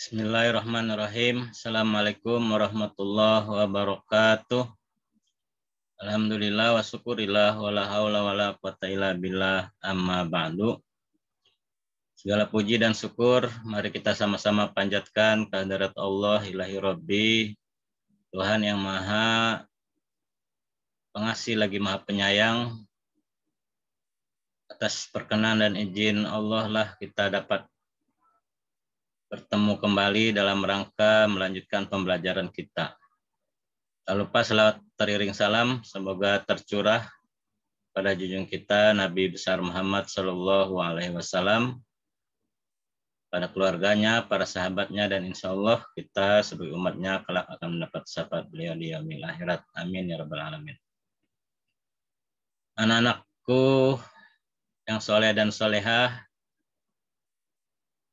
Bismillahirrahmanirrahim. Assalamualaikum warahmatullahi wabarakatuh. Alhamdulillah wa syukurillah wa la haula wa la quwata illa billah amma ba'du. Segala puji dan syukur mari kita sama-sama panjatkan kehadirat Allah ilahi Rabbi, Tuhan yang maha pengasih lagi maha penyayang. Atas perkenan dan izin Allah lah kita dapat bertemu kembali dalam rangka melanjutkan pembelajaran kita. Tak lupa selawat teriring salam semoga tercurah pada junjungan kita Nabi besar Muhammad Sallallahu Alaihi Wasallam, pada keluarganya, para sahabatnya, dan insya Allah kita sebagai umatnya kelak akan mendapat syafaat beliau di yaumil akhirat. Amin ya rabbal alamin. Anak-anakku yang soleh dan solehah,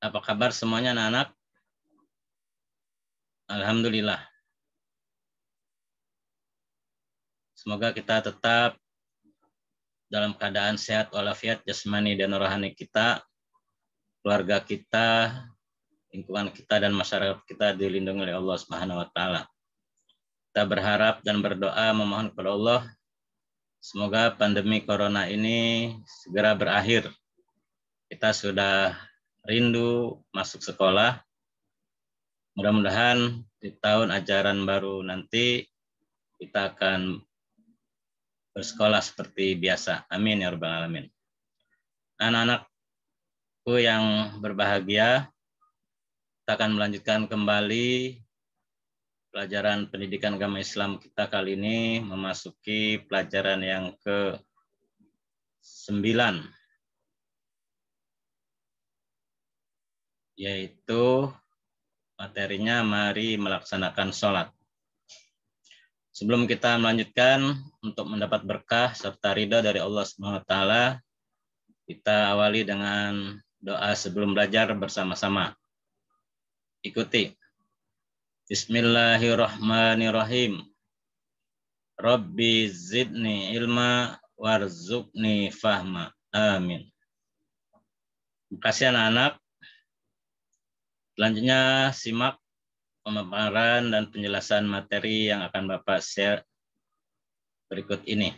apa kabar semuanya anak-anak? Alhamdulillah. Semoga kita tetap dalam keadaan sehat walafiat jasmani dan rohani kita, keluarga kita, lingkungan kita, dan masyarakat kita dilindungi oleh Allah Subhanahu wa taala. Kita berharap dan berdoa memohon kepada Allah semoga pandemi corona ini segera berakhir. Kita sudah rindu masuk sekolah. Mudah-mudahan di tahun ajaran baru nanti kita akan bersekolah seperti biasa. Amin ya rabbal alamin. Anak-anakku yang berbahagia, kita akan melanjutkan kembali pelajaran pendidikan agama Islam kita kali ini, memasuki pelajaran yang ke-9, yaitu materinya mari melaksanakan sholat. Sebelum kita melanjutkan, untuk mendapat berkah serta ridha dari Allah SWT, kita awali dengan doa sebelum belajar bersama-sama. Ikuti. Bismillahirrahmanirrahim. Rabbi zidni ilma warzuqni fahma. Amin. Terima kasih anak-anak. Selanjutnya simak pemaparan dan penjelasan materi yang akan Bapak share berikut ini.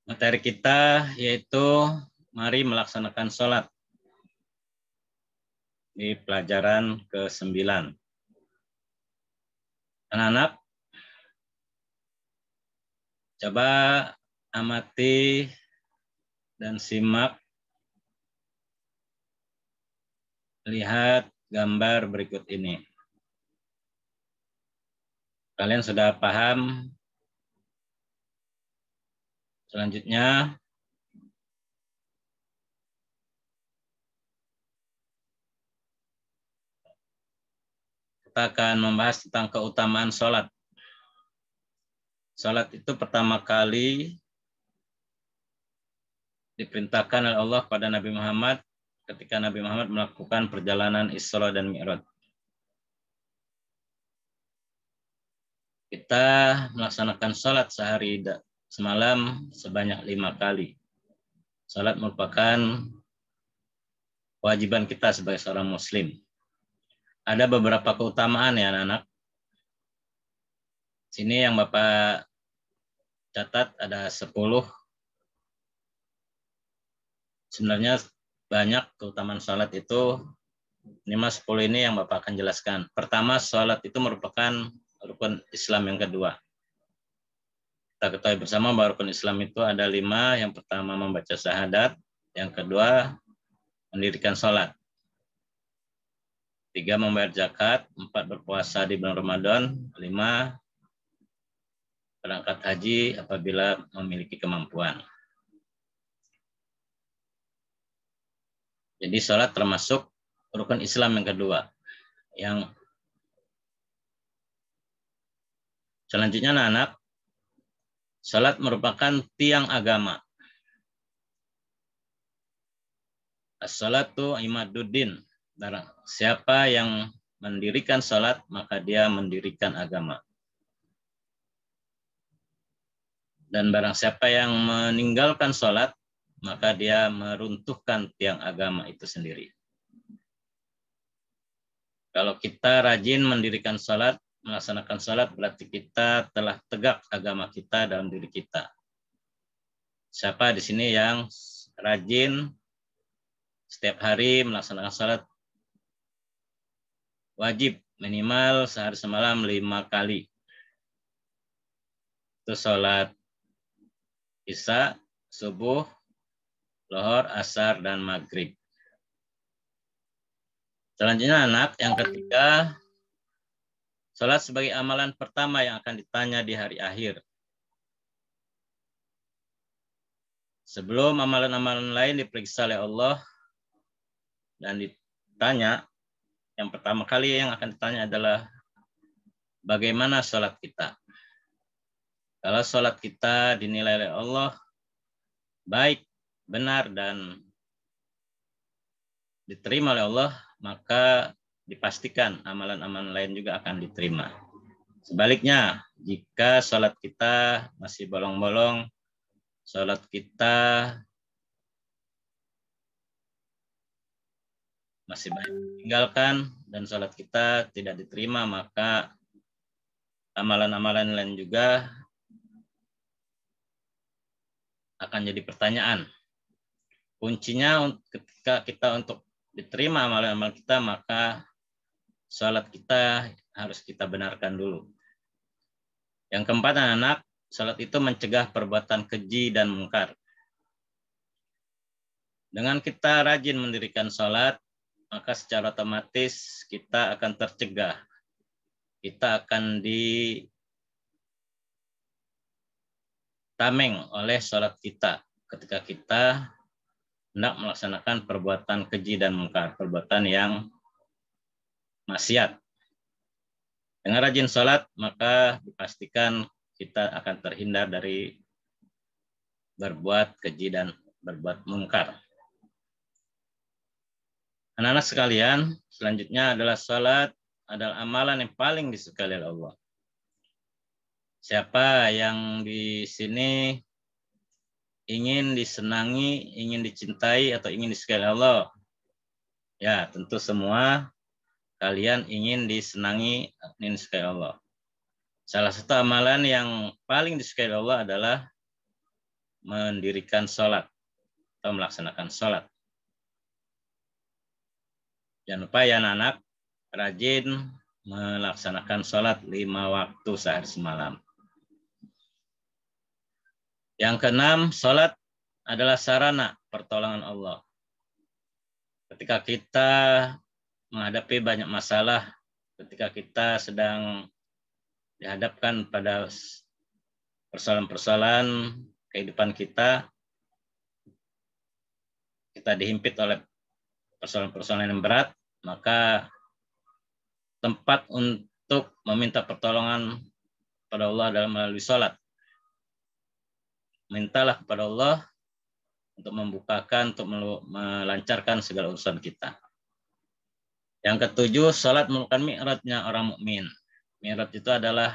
Materi kita yaitu mari melaksanakan sholat di pelajaran ke-9. Anak-anak, coba amati dan simak, lihat gambar berikut ini. Kalian sudah paham? Selanjutnya, kita akan membahas tentang keutamaan sholat. Sholat itu pertama kali diperintahkan oleh Allah kepada Nabi Muhammad ketika Nabi Muhammad melakukan perjalanan Isra dan Mi'raj. Kita melaksanakan sholat sehari semalam sebanyak 5 kali. Sholat merupakan kewajiban kita sebagai seorang muslim. Ada beberapa keutamaan ya anak-anak. Sini yang Bapak catat ada 10. Sebenarnya banyak keutamaan sholat itu. 10 ini yang Bapak akan jelaskan. Pertama, sholat itu merupakan rukun Islam yang kedua. Kita ketahui bersama bahwa rukun Islam itu ada 5. Yang pertama membaca syahadat. Yang kedua mendirikan sholat. 3 membayar zakat. 4 berpuasa di bulan Ramadan. 5 berangkat haji apabila memiliki kemampuan. Jadi sholat termasuk rukun Islam yang kedua. Yang selanjutnya anak-anak, sholat merupakan tiang agama. As-salatu imaduddin. Barang siapa yang mendirikan salat, maka dia mendirikan agama. Dan barang siapa yang meninggalkan salat, maka dia meruntuhkan tiang agama itu sendiri. Kalau kita rajin mendirikan salat, melaksanakan salat, berarti kita telah tegak agama kita dalam diri kita. Siapa di sini yang rajin setiap hari melaksanakan salat wajib minimal sehari semalam 5 kali. Itu salat isya, subuh, lohor, asar, dan maghrib. Selanjutnya anak, yang ketiga, salat sebagai amalan pertama yang akan ditanya di hari akhir. Sebelum amalan-amalan lain diperiksa oleh Allah dan ditanya, yang pertama kali yang akan ditanya adalah bagaimana salat kita. Kalau salat kita dinilai oleh Allah baik, benar, dan diterima oleh Allah, maka dipastikan amalan-amalan lain juga akan diterima. Sebaliknya, jika salat kita masih bolong-bolong, salat kita masih banyak ditinggalkan, dan salat kita tidak diterima, maka amalan-amalan lain juga akan jadi pertanyaan. Kuncinya ketika kita untuk diterima amalan-amalan kita, maka salat kita harus kita benarkan dulu. Yang keempat, anak-anak, salat itu mencegah perbuatan keji dan mungkar. Dengan kita rajin mendirikan salat, maka secara otomatis kita akan tercegah. Kita akan ditameng oleh salat kita ketika kita hendak melaksanakan perbuatan keji dan mungkar, perbuatan yang maksiat. Dengan rajin salat, maka dipastikan kita akan terhindar dari berbuat keji dan berbuat mungkar. Anak-anak sekalian, selanjutnya adalah salat adalah amalan yang paling disukai oleh Allah. Siapa yang di sini ingin disenangi, ingin dicintai, atau ingin disukai oleh Allah? Ya, tentu semua kalian ingin disenangi, ingin disukai Allah. Salah satu amalan yang paling disukai Allah adalah mendirikan sholat atau melaksanakan sholat. Jangan lupa ya anak-anak, rajin melaksanakan sholat 5 waktu sehari semalam. Yang keenam, sholat adalah sarana pertolongan Allah. Ketika kita menghadapi banyak masalah, ketika kita sedang dihadapkan pada persoalan-persoalan kehidupan kita dihimpit oleh persoalan-persoalan yang berat, maka tempat untuk meminta pertolongan pada Allah adalah melalui sholat. Mintalah kepada Allah untuk membukakan, untuk melancarkan segala urusan kita. Yang ketujuh, sholat merupakan mi'rajnya orang mukmin. Mi'raj itu adalah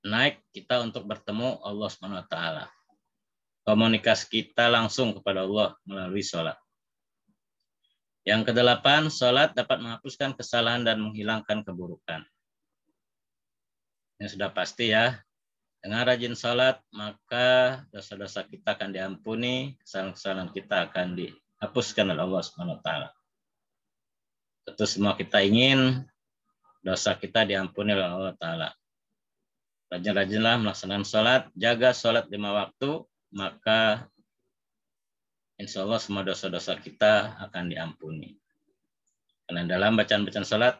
naik kita untuk bertemu Allah SWT. Komunikasi kita langsung kepada Allah melalui sholat. Yang kedelapan, sholat dapat menghapuskan kesalahan dan menghilangkan keburukan. Ini sudah pasti ya. Dengan rajin sholat, maka dosa-dosa kita akan diampuni, kesalahan-kesalahan kita akan dihapuskan oleh Allah SWT. Tentu semua kita ingin dosa kita diampuni oleh Allah Ta'ala. Rajin-rajinlah melaksanakan sholat, jaga sholat 5 waktu, maka insya Allah semua dosa-dosa kita akan diampuni. Karena dalam bacaan-bacaan sholat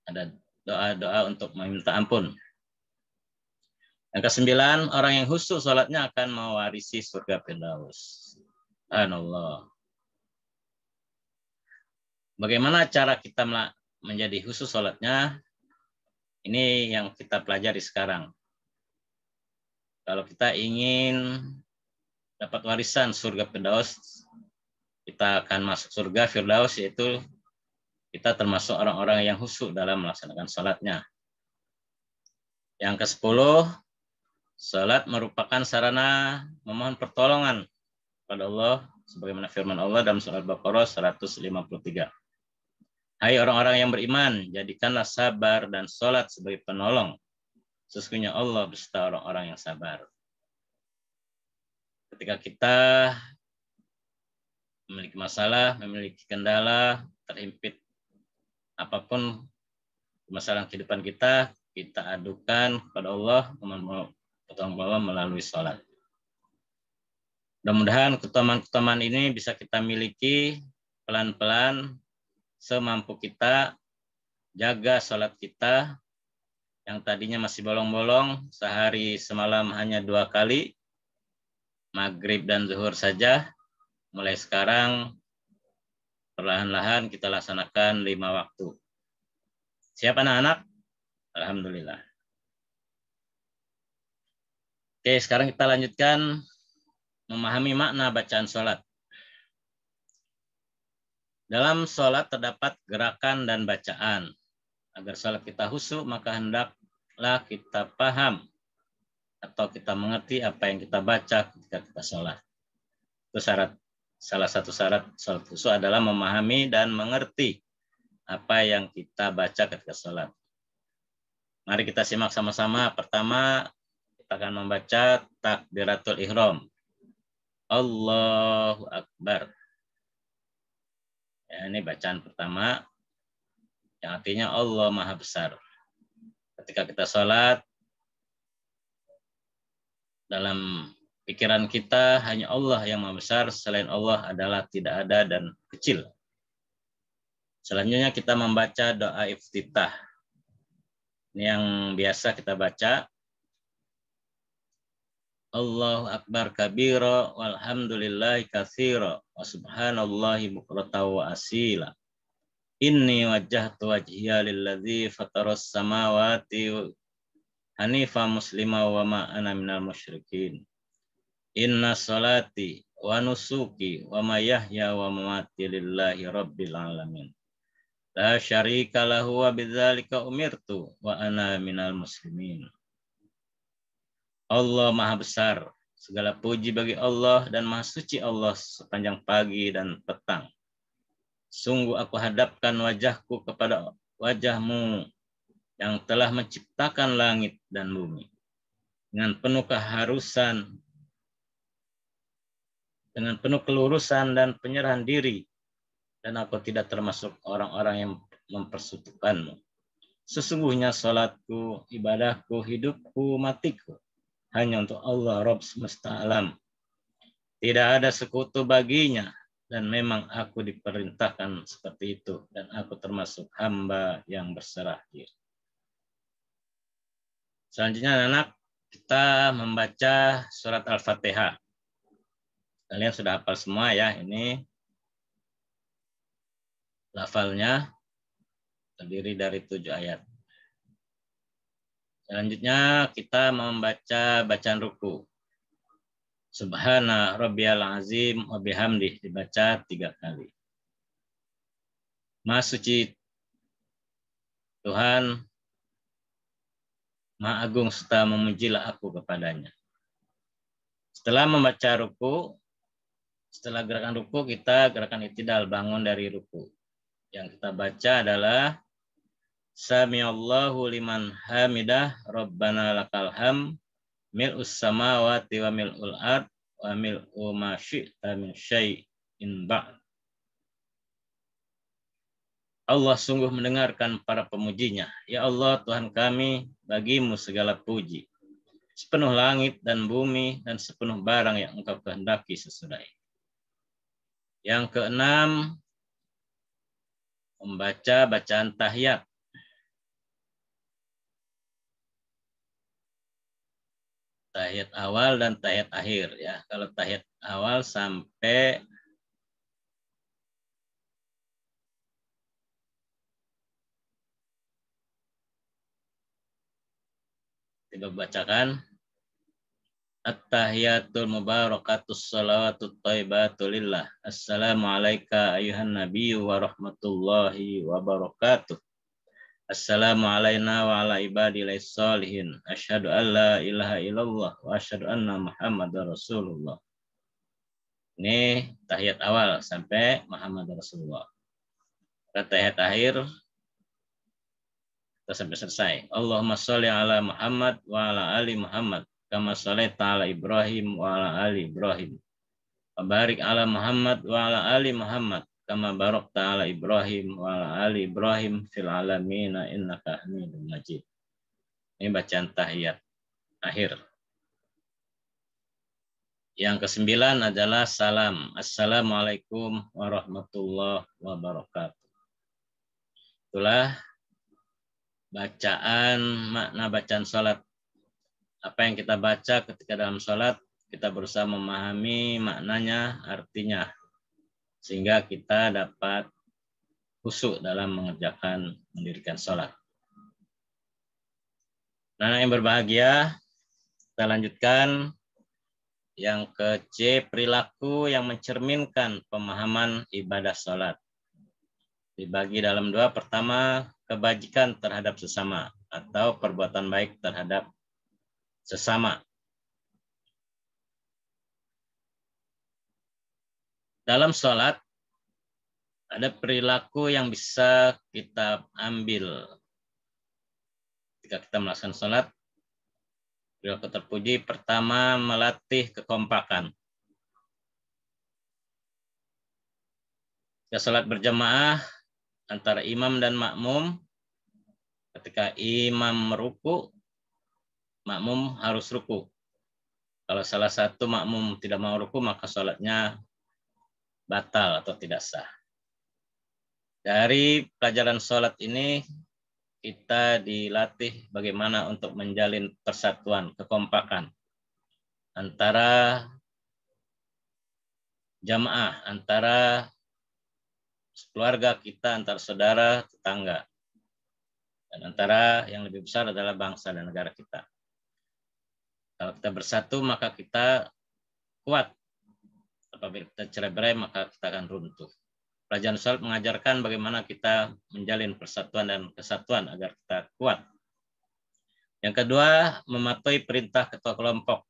ada doa-doa untuk meminta ampun. Yang kesembilan, orang yang khusyuk sholatnya akan mewarisi surga Firdaus. Subhanallah. Bagaimana cara kita menjadi khusyuk sholatnya? Ini yang kita pelajari sekarang. Kalau kita ingin dapat warisan surga Firdaus. Kita akan masuk surga Firdaus, yaitu kita termasuk orang-orang yang khusyuk dalam melaksanakan salatnya. Yang ke-10, salat merupakan sarana memohon pertolongan kepada Allah sebagaimana firman Allah dalam surat Baqarah 153. Hai orang-orang yang beriman, jadikanlah sabar dan salat sebagai penolong. Sesungguhnya Allah beserta orang-orang yang sabar. Ketika kita memiliki masalah, memiliki kendala, terhimpit apapun masalah kehidupan kita, kita adukan kepada Allah, memohon Allah melalui sholat. Mudah-mudahan keutamaan-keutamaan ini bisa kita miliki pelan-pelan semampu kita, jaga sholat kita yang tadinya masih bolong-bolong, sehari semalam hanya 2 kali, maghrib dan zuhur saja. Mulai sekarang perlahan-lahan kita laksanakan 5 waktu. Siap anak-anak? Alhamdulillah. Oke, sekarang kita lanjutkan memahami makna bacaan sholat. Dalam sholat terdapat gerakan dan bacaan. Agar sholat kita khusyuk, maka hendaklah kita paham atau kita mengerti apa yang kita baca ketika kita sholat. Itu salah satu syarat sholat khusyuk adalah memahami dan mengerti apa yang kita baca ketika sholat. Mari kita simak sama-sama. Pertama, kita akan membaca takbiratul ihram. Allahu Akbar. Ya, ini bacaan pertama yang artinya Allah Maha Besar. Ketika kita sholat, dalam pikiran kita hanya Allah yang Maha Besar, selain Allah adalah tidak ada dan kecil. Selanjutnya kita membaca doa iftitah. Ini yang biasa kita baca. Allahu Akbar kabira walhamdulillahi katsira wa subhanallahi bukratan wa asila. Inni wajjahtu wajhiya lilladzi fataras samawati hanifa muslima wa ma ana minal musyrikin. Inna salati wa nusuki wa mayahya wa mamati lillahi rabbil alamin. La syarika lahu wa bidzalika umirtu wa ana minal muslimin. Allah Maha Besar, segala puji bagi Allah dan Maha Suci Allah sepanjang pagi dan petang. Sungguh aku hadapkan wajahku kepada wajahmu yang telah menciptakan langit dan bumi. Dengan penuh keharusan, dengan penuh kelurusan dan penyerahan diri, dan aku tidak termasuk orang-orang yang mempersekutukanmu. Sesungguhnya salatku, ibadahku, hidupku, matiku, hanya untuk Allah Rabb semesta alam. Tidak ada sekutu baginya, dan memang aku diperintahkan seperti itu, dan aku termasuk hamba yang berserah diri. Selanjutnya anak, kita membaca surat Al-Fatihah. Kalian sudah hafal semua ya, ini lafalnya terdiri dari 7 ayat. Selanjutnya kita membaca bacaan ruku. Subhana rabbiyal azim wa bihamdih, dibaca 3 kali. Maha suci Tuhan, Maha agung serta memujilah aku kepadanya. Setelah membaca ruku, setelah gerakan ruku, kita gerakan i'tidal, bangun dari ruku. Yang kita baca adalah Samiallahu liman hamidah, Rabbana lakal ham, mil'us samawati wa mil'ul ard, wa mil'u ma syi'ta min syai'in ba'd. Allah sungguh mendengarkan para pemujinya. Ya Allah Tuhan kami, bagimu segala puji. Sepenuh langit dan bumi dan sepenuh barang yang engkau kehendaki sesudahnya. Yang keenam, membaca bacaan tahiyat. Tahiyat awal dan tahiyat akhir ya. Kalau tahiyat awal sampai kita bacakan At-tahiyatul mubarakatus salawatut thayyibatu lillah. Assalamu alayka ayuhan nabiyyu wa rahmatullahi wa barakatuh. Assalamu alayna wa ala ibadillahis sholihin. Asyhadu an la ilaha illallah wa asyhadu anna Muhammadar Rasulullah. Ini tahiyat awal sampai Muhammad Rasulullah. Tahiyat akhir kita sampai selesai. Allahumma sholli ala Muhammad wa ala ali Muhammad kama sholaita ala Ibrahim wa ala ali Ibrahim. Wa barik ala Muhammad wa ala ali Muhammad kama barakta ala Ibrahim wa ala ali Ibrahim fil alamin innaka Hamidum Majid. Ini bacaan tahiyat akhir. Yang kesembilan adalah salam. Assalamualaikum warahmatullahi wabarakatuh. Itulah bacaan, makna bacaan sholat. Apa yang kita baca ketika dalam sholat, kita berusaha memahami maknanya, artinya. Sehingga kita dapat khusyuk dalam mendirikan sholat. Nah, yang berbahagia, kita lanjutkan. Yang ke-C, perilaku yang mencerminkan pemahaman ibadah sholat. Dibagi dalam dua. Pertama, kebajikan terhadap sesama atau perbuatan baik terhadap sesama. Dalam sholat, ada perilaku yang bisa kita ambil. Ketika kita melaksanakan sholat, perilaku terpuji pertama melatih kekompakan. Ketika sholat berjamaah antara imam dan makmum, ketika imam meruku, makmum harus ruku. Kalau salah satu makmum tidak mau ruku, maka sholatnya batal atau tidak sah. Dari pelajaran sholat ini, kita dilatih bagaimana untuk menjalin persatuan, kekompakan antara jamaah, antara keluarga kita, antara saudara, tetangga. Dan antara yang lebih besar adalah bangsa dan negara kita. Kalau kita bersatu, maka kita kuat. Apabila kita cerai-berai, maka kita akan runtuh. Pelajaran sholat mengajarkan bagaimana kita menjalin persatuan dan kesatuan agar kita kuat. Yang kedua, mematuhi perintah ketua kelompok.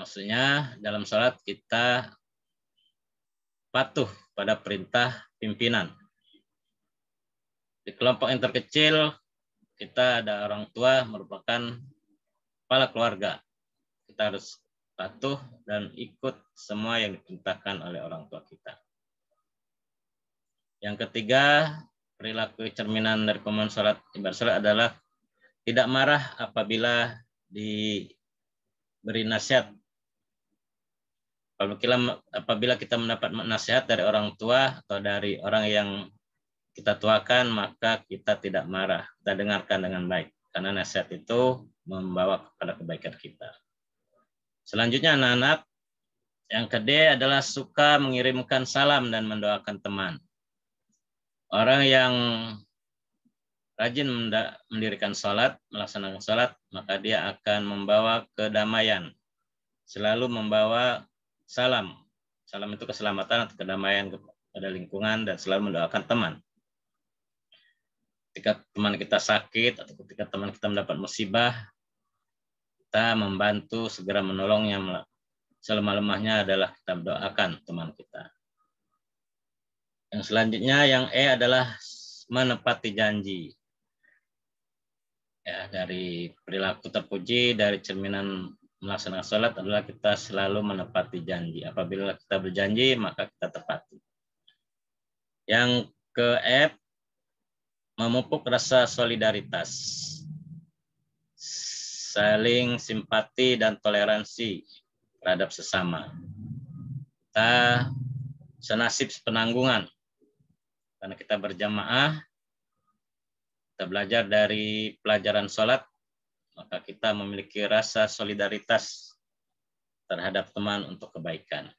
Maksudnya dalam sholat kita patuh pada perintah pimpinan. Di kelompok yang terkecil, kita ada orang tua merupakan kepala keluarga. Kita harus patuh dan ikut semua yang diperintahkan oleh orang tua kita. Yang ketiga, perilaku cerminan dari pemahaman sholat, ibadah sholat adalah tidak marah apabila diberi nasihat. Apabila kita mendapat nasihat dari orang tua atau dari orang yang kita tuakan, maka kita tidak marah. Kita dengarkan dengan baik. Karena nasihat itu membawa kepada kebaikan kita. Selanjutnya anak-anak, yang kedua adalah suka mengirimkan salam dan mendoakan teman. Orang yang rajin mendirikan sholat, melaksanakan sholat, maka dia akan membawa kedamaian. Selalu membawa salam. Salam itu keselamatan atau kedamaian kepada lingkungan dan selalu mendoakan teman. Ketika teman kita sakit atau ketika teman kita mendapat musibah, kita membantu segera menolongnya. Selemah-lemahnya adalah kita mendoakan teman kita. Yang selanjutnya yang E adalah menepati janji. Ya, dari perilaku terpuji, dari cerminan melaksanakan sholat adalah kita selalu menepati janji. Apabila kita berjanji, maka kita tepati. Yang ke F, memupuk rasa solidaritas. Saling simpati dan toleransi terhadap sesama. Kita senasib sepenanggungan. Karena kita berjamaah, kita belajar dari pelajaran sholat, maka kita memiliki rasa solidaritas terhadap teman untuk kebaikan.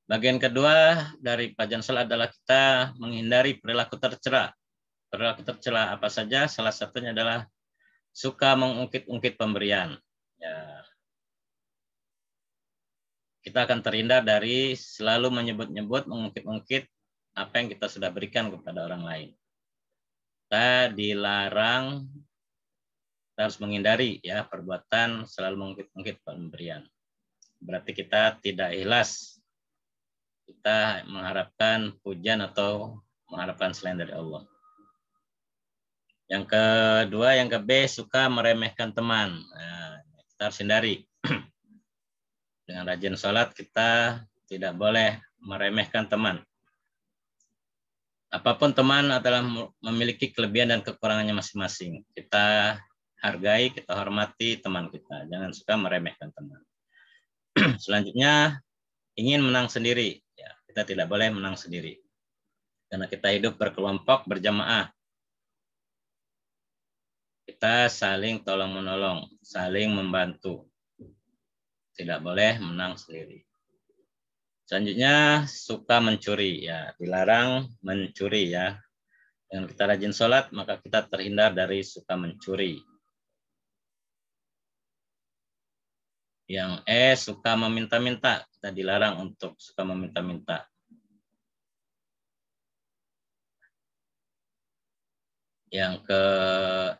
Bagian kedua dari pelajaran sholat adalah kita menghindari perilaku tercela. Perilaku tercela apa saja? Salah satunya adalah suka mengungkit-ungkit pemberian. Ya. Kita akan terhindar dari selalu menyebut-nyebut, mengungkit-ungkit apa yang kita sudah berikan kepada orang lain. Kita dilarang, kita harus menghindari ya perbuatan selalu mengungkit-ungkit pemberian. Berarti kita tidak ikhlas. Kita mengharapkan pujian atau mengharapkan selain dari Allah. Yang kedua, yang ke B, suka meremehkan teman. Nah, kita harus hindari. Dengan rajin sholat, kita tidak boleh meremehkan teman. Apapun teman adalah memiliki kelebihan dan kekurangannya masing-masing. Kita hargai, kita hormati teman kita. Jangan suka meremehkan teman. Selanjutnya, ingin menang sendiri. Ya, kita tidak boleh menang sendiri. Karena kita hidup berkelompok, berjamaah. Kita saling tolong-menolong, saling membantu. Tidak boleh menang sendiri. Selanjutnya, suka mencuri. Ya, dilarang mencuri ya. Dengan kita rajin sholat, maka kita terhindar dari suka mencuri. Yang E, suka meminta-minta. Kita dilarang untuk suka meminta-minta. Yang ke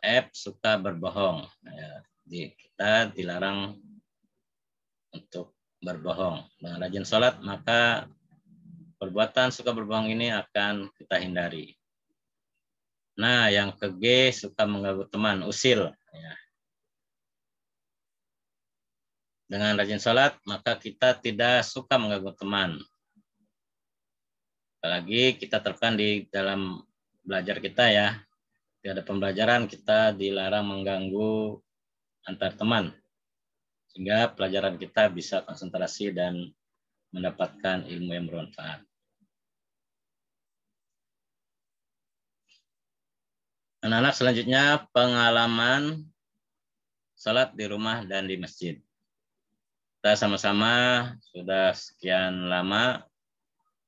F, suka berbohong. Ya, kita dilarang untuk berbohong. Dengan rajin sholat, maka perbuatan suka berbohong ini akan kita hindari. Nah, yang ke G, suka mengganggu teman, usil. Ya. Dengan rajin sholat, maka kita tidak suka mengganggu teman. Apalagi kita terapkan di dalam belajar kita ya. Di ada pembelajaran, kita dilarang mengganggu antar teman. Sehingga pelajaran kita bisa konsentrasi dan mendapatkan ilmu yang bermanfaat. Anak-anak, selanjutnya pengalaman sholat di rumah dan di masjid. Kita sama-sama sudah sekian lama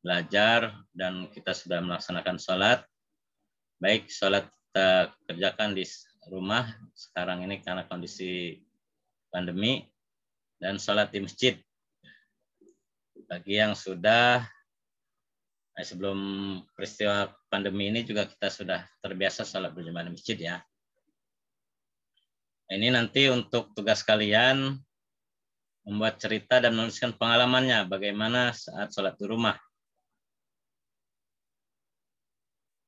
belajar dan kita sudah melaksanakan sholat. Baik sholat kita kerjakan di rumah sekarang ini karena kondisi pandemi, dan sholat di masjid. Bagi yang sudah sebelum peristiwa pandemi ini juga kita sudah terbiasa sholat berjamaah di masjid ya. Ini nanti untuk tugas kalian membuat cerita dan menuliskan pengalamannya bagaimana saat sholat di rumah.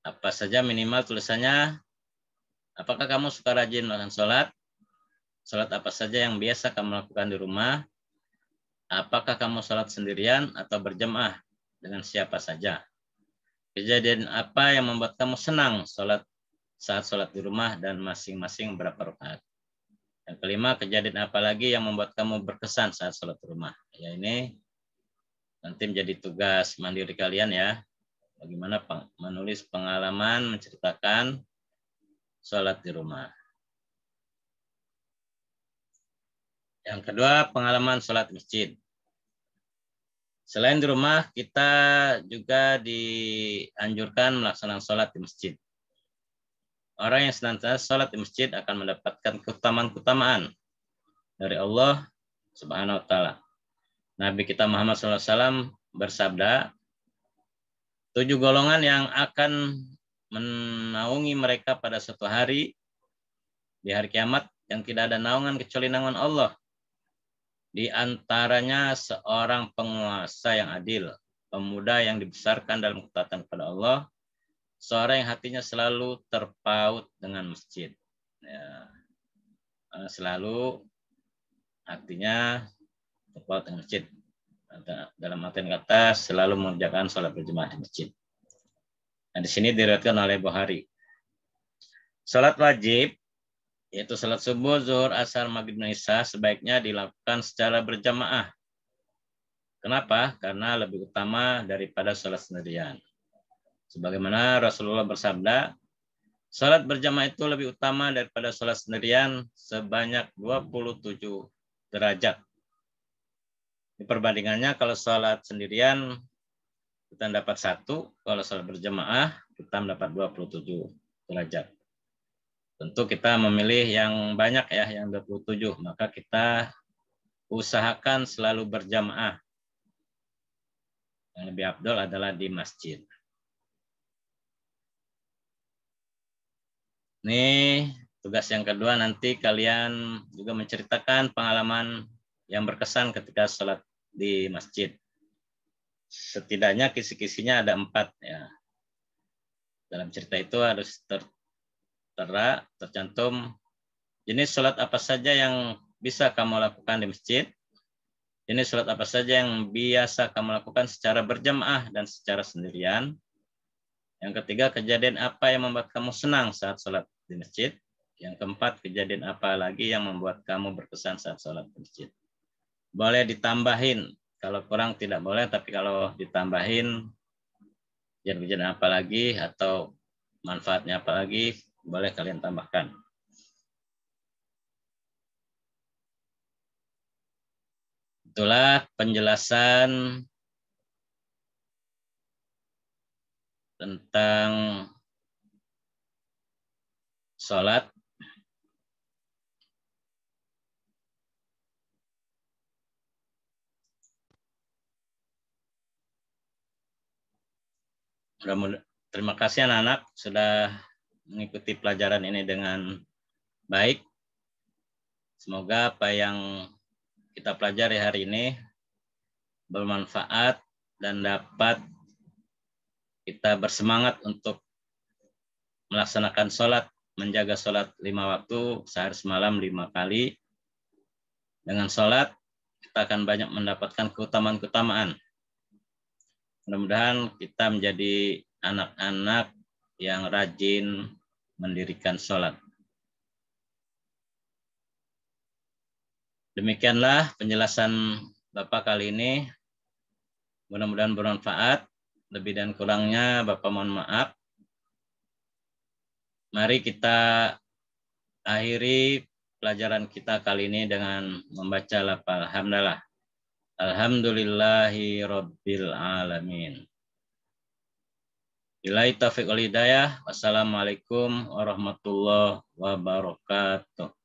Apa saja minimal tulisannya, apakah kamu suka rajin melakukan sholat? Sholat apa saja yang biasa kamu lakukan di rumah? Apakah kamu sholat sendirian atau berjamaah dengan siapa saja? Kejadian apa yang membuat kamu senang saat sholat di rumah dan masing-masing berapa rakaat? Yang kelima, kejadian apa lagi yang membuat kamu berkesan saat sholat di rumah? Ya, ini nanti menjadi tugas mandiri kalian ya. Bagaimana menulis pengalaman menceritakan sholat di rumah. Yang kedua, pengalaman sholat masjid. Selain di rumah, kita juga dianjurkan melaksanakan sholat di masjid. Orang yang senantiasa sholat di masjid akan mendapatkan keutamaan-keutamaan dari Allah Subhanahu wa Ta'ala. Nabi kita Muhammad SAW bersabda, 7 golongan yang akan menaungi mereka pada suatu hari, di hari kiamat, yang tidak ada naungan kecuali naungan Allah. Di antaranya seorang penguasa yang adil, pemuda yang dibesarkan dalam ketaatan kepada Allah, seorang yang hatinya selalu terpaut dengan masjid. Ya, selalu hatinya terpaut dengan masjid. Dalam artian kata selalu mengerjakan sholat berjamaah di masjid. Nah, di sini diriwayatkan oleh Bukhari. Sholat wajib, yaitu sholat subuh, zuhur, asar, maghrib, dan isya, sebaiknya dilakukan secara berjamaah. Kenapa? Karena lebih utama daripada sholat sendirian. Sebagaimana Rasulullah bersabda, sholat berjamaah itu lebih utama daripada sholat sendirian sebanyak 27 derajat. Di perbandingannya, kalau sholat sendirian kita dapat 1, kalau sholat berjamaah kita mendapat 27 derajat. Tentu kita memilih yang banyak ya, yang 27. Maka kita usahakan selalu berjamaah. Yang lebih afdol adalah di masjid. Ini tugas yang kedua, nanti kalian juga menceritakan pengalaman yang berkesan ketika sholat di masjid. Setidaknya kisi-kisinya ada 4 ya. Dalam cerita itu harus tercantum jenis sholat apa saja yang bisa kamu lakukan di masjid, jenis sholat apa saja yang biasa kamu lakukan secara berjamaah dan secara sendirian. Yang ketiga, kejadian apa yang membuat kamu senang saat sholat di masjid. Yang keempat, kejadian apa lagi yang membuat kamu berkesan saat sholat di masjid. Boleh ditambahin, kalau kurang tidak boleh, tapi kalau ditambahin kejadian apa lagi atau manfaatnya apa lagi, boleh kalian tambahkan. Itulah penjelasan tentang sholat. Terima kasih anak-anak sudah mengikuti pelajaran ini dengan baik. Semoga apa yang kita pelajari hari ini bermanfaat dan dapat kita bersemangat untuk melaksanakan sholat, menjaga sholat 5 waktu, sehari semalam 5 kali. Dengan sholat, kita akan banyak mendapatkan keutamaan-keutamaan. Mudah-mudahan kita menjadi anak-anak yang rajin mendirikan sholat. Demikianlah penjelasan Bapak kali ini. Mudah-mudahan bermanfaat. Lebih dan kurangnya Bapak mohon maaf. Mari kita akhiri pelajaran kita kali ini dengan membaca lafal hamdalah. Alhamdulillahi Rabbil Alamin. Billahi taufiq wal hidayah. Wassalamualaikum warahmatullahi wabarakatuh.